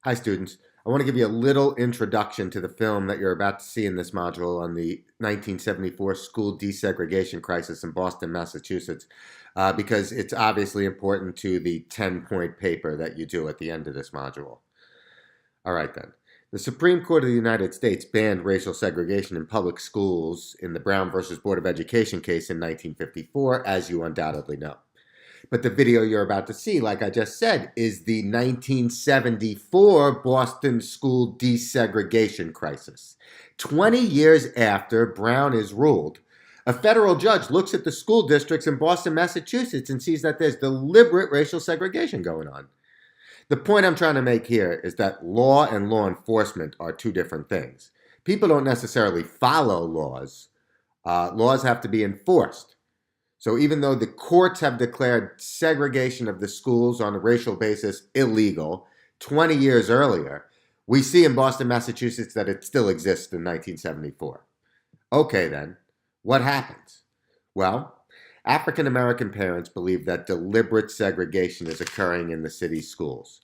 Hi, students. I want to give you a little introduction to the film that you're about to see in this module on the 1974 school desegregation crisis in Boston, Massachusetts, because it's obviously important to the 10-point paper that you do at the end of this module. All right, then. The Supreme Court of the United States banned racial segregation in public schools in the Brown versus Board of Education case in 1954, as you undoubtedly know. But the video you're about to see, like I just said, is the 1974 Boston school desegregation crisis. 20 years after Brown is ruled, a federal judge looks at the school districts in Boston, Massachusetts, and sees that there's deliberate racial segregation going on. The point I'm trying to make here is that law and law enforcement are two different things. People don't necessarily follow laws. Laws have to be enforced. So even though the courts have declared segregation of the schools on a racial basis illegal 20 years earlier, we see in Boston, Massachusetts that it still exists in 1974. Okay, then, what happens? Well, African American parents believe that deliberate segregation is occurring in the city's schools.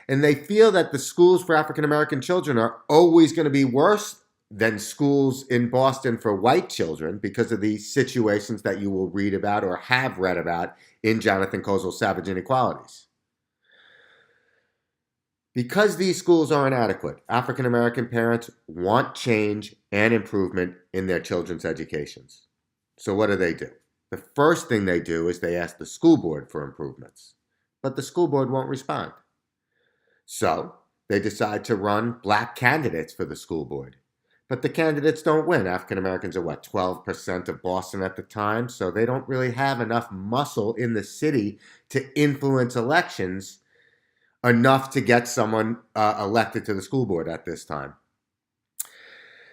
And they feel that the schools for African American children are always going to be worse than schools in Boston for white children because of the situations that you will read about or have read about in Jonathan Kozol's Savage Inequalities. Because these schools are inadequate, African American parents want change and improvement in their children's educations. So what do? The first thing they do is they ask the school board for improvements, but the school board won't respond. So they decide to run black candidates for the school board. But the candidates don't win. African Americans are 12% of Boston at the time, so they don't really have enough muscle in the city to influence elections enough to get someone elected to the school board at this time.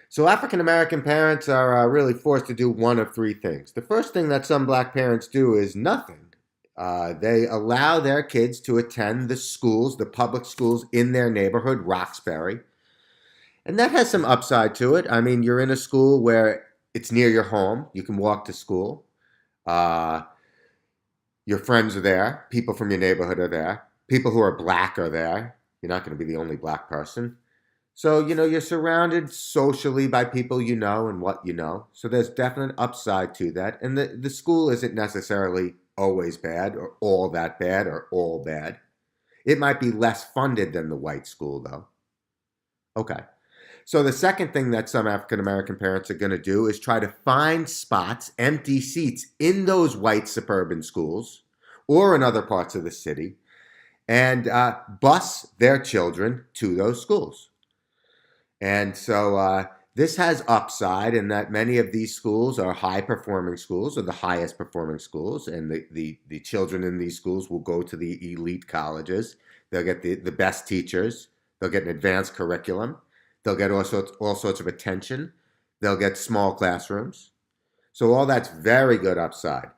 So African American parents are really forced to do one of three things. The first thing that some black parents do is nothing. They allow their kids to attend the schools, the public schools in their neighborhood, Roxbury. And that has some upside to it. I mean, you're in a school where it's near your home. You can walk to school. Your friends are there. People from your neighborhood are there. People who are black are there. You're not going to be the only black person. So, you're surrounded socially by people you know and what you know. So there's definite upside to that. And the school isn't necessarily always bad or all that bad or all bad. It might be less funded than the white school, though. Okay. So the second thing that some African American parents are going to do is try to find spots, empty seats in those white suburban schools or in other parts of the city and bus their children to those schools. And so this has upside in that many of these schools are high-performing schools or the highest-performing schools, and the children in these schools will go to the elite colleges. They'll get the best teachers. They'll get an advanced curriculum. They'll get all sorts of attention. They'll get small classrooms. So all that's very good upside.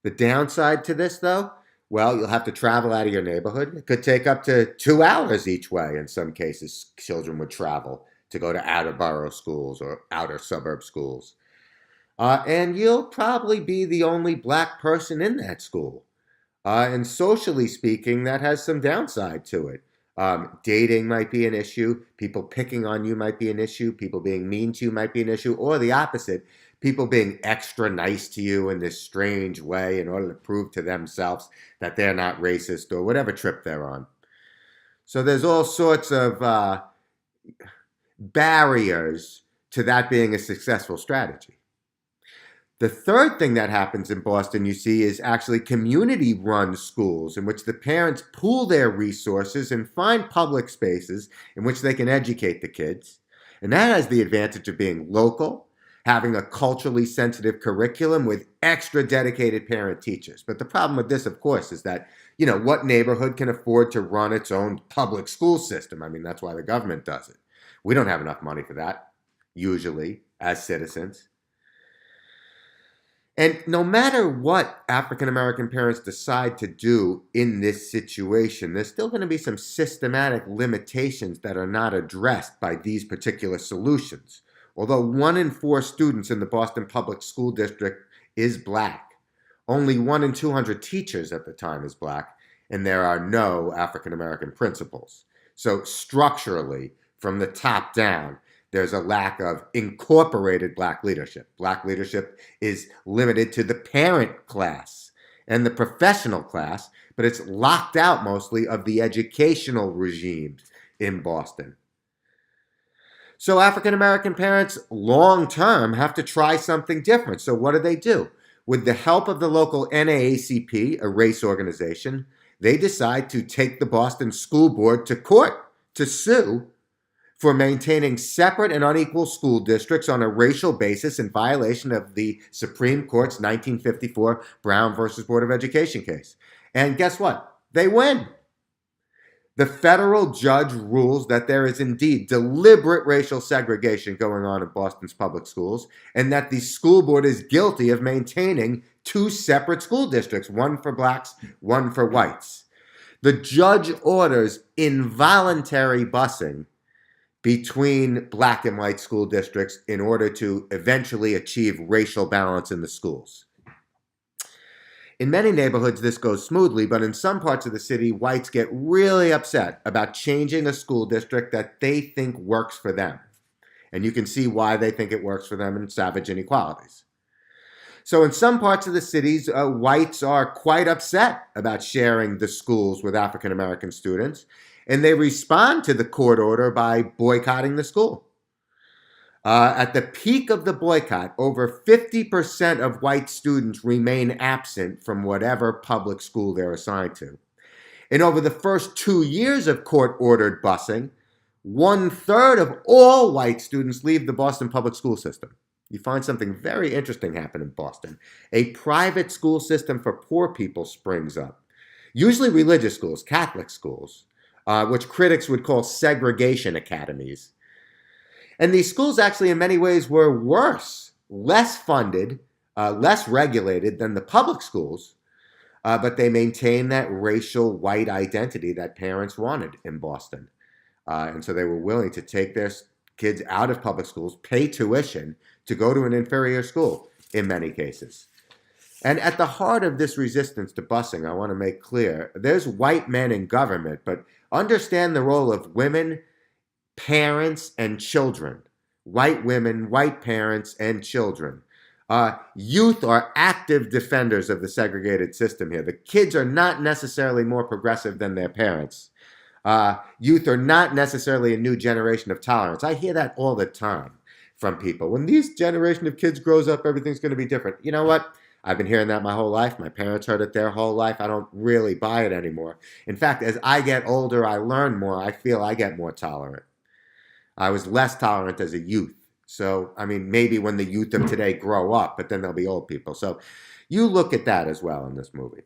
The downside to this, though, well, you'll have to travel out of your neighborhood. It could take up to 2 hours each way. In some cases, children would travel to go to outer borough schools or outer suburb schools. And you'll probably be the only black person in that school. And socially speaking, that has some downside to it. Dating might be an issue. People picking on you might be an issue. People being mean to you might be an issue. Or the opposite, people being extra nice to you in this strange way in order to prove to themselves that they're not racist or whatever trip they're on. So there's all sorts of barriers to that being a successful strategy. The third thing that happens in Boston, you see, is actually community-run schools in which the parents pool their resources and find public spaces in which they can educate the kids. And that has the advantage of being local, having a culturally sensitive curriculum with extra dedicated parent teachers. But the problem with this, of course, is that, what neighborhood can afford to run its own public school system? I mean, that's why the government does it. We don't have enough money for that, usually, as citizens. And no matter what African American parents decide to do in this situation, there's still going to be some systematic limitations that are not addressed by these particular solutions. Although 1 in 4 students in the Boston Public School District is black, only 1 in 200 teachers at the time is black, and there are no African American principals. So structurally, from the top down, there's a lack of incorporated black leadership. Black leadership is limited to the parent class and the professional class, but it's locked out mostly of the educational regimes in Boston. So African American parents long term have to try something different. So what do? With the help of the local NAACP, a race organization, they decide to take the Boston School Board to court to sue for maintaining separate and unequal school districts on a racial basis in violation of the Supreme Court's 1954 Brown versus Board of Education case. And guess what? They win. The federal judge rules that there is indeed deliberate racial segregation going on in Boston's public schools, and that the school board is guilty of maintaining two separate school districts, one for blacks, one for whites. The judge orders involuntary busing between black and white school districts in order to eventually achieve racial balance in the schools. In many neighborhoods, this goes smoothly, but in some parts of the city, whites get really upset about changing a school district that they think works for them. And you can see why they think it works for them in savage inequalities. So in some parts of the cities, whites are quite upset about sharing the schools with African American students, and they respond to the court order by boycotting the school. At the peak of the boycott, over 50% of white students remain absent from whatever public school they're assigned to. And over the first 2 years of court-ordered busing, 1/3 of all white students leave the Boston public school system. You find something very interesting happen in Boston. A private school system for poor people springs up, usually religious schools, Catholic schools, which critics would call segregation academies. And these schools actually in many ways were worse, less funded, less regulated than the public schools, but they maintained that racial white identity that parents wanted in Boston. And so they were willing to take their kids out of public schools, pay tuition to go to an inferior school in many cases. And at the heart of this resistance to busing, I want to make clear, there's white men in government, but understand the role of women, parents, and children. White women, white parents, and children. Youth are active defenders of the segregated system here. The kids are not necessarily more progressive than their parents. Youth are not necessarily a new generation of tolerance. I hear that all the time from people. When this generation of kids grows up, everything's going to be different. You know what? I've been hearing that my whole life. My parents heard it their whole life. I don't really buy it anymore. In fact, as I get older, I learn more. I feel I get more tolerant. I was less tolerant as a youth. So, I mean, maybe when the youth of today grow up, but then they'll be old people. So you look at that as well in this movie.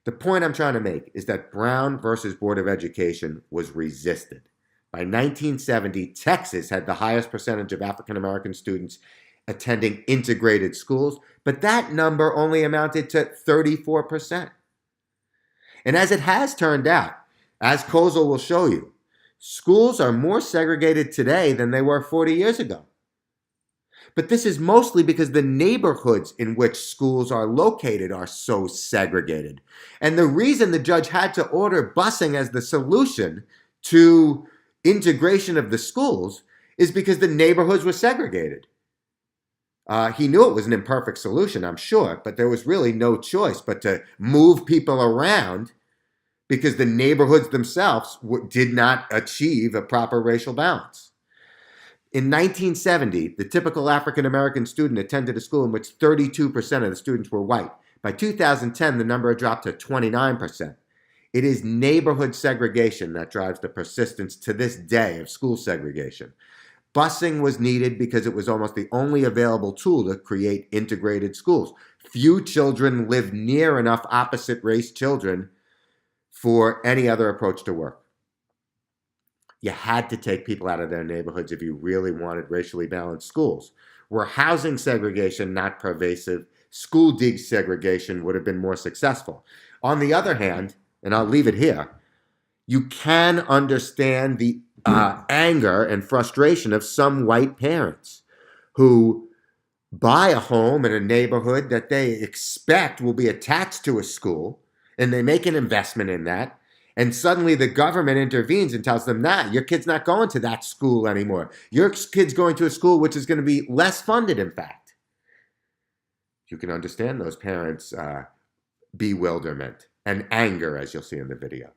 The point I'm trying to make is that Brown versus Board of Education was resisted. By 1970, Texas had the highest percentage of African American students attending integrated schools, but that number only amounted to 34%. And as it has turned out, as Kozel will show you, schools are more segregated today than they were 40 years ago. But this is mostly because the neighborhoods in which schools are located are so segregated. And the reason the judge had to order busing as the solution to integration of the schools is because the neighborhoods were segregated. He knew it was an imperfect solution, I'm sure, but there was really no choice but to move people around because the neighborhoods themselves did not achieve a proper racial balance. In 1970, the typical African American student attended a school in which 32% of the students were white. By 2010, the number had dropped to 29%. It is neighborhood segregation that drives the persistence to this day of school segregation. Busing was needed because it was almost the only available tool to create integrated schools. Few children live near enough opposite race children for any other approach to work. You had to take people out of their neighborhoods if you really wanted racially balanced schools. Were housing segregation not pervasive, school desegregation would have been more successful. On the other hand, and I'll leave it here, you can understand the anger and frustration of some white parents who buy a home in a neighborhood that they expect will be attached to a school, and they make an investment in that, And suddenly the government intervenes and tells them, nah, your kid's not going to that school anymore. Your kid's going to a school which is going to be less funded, in fact. You can understand those parents' bewilderment and anger, as you'll see in the video.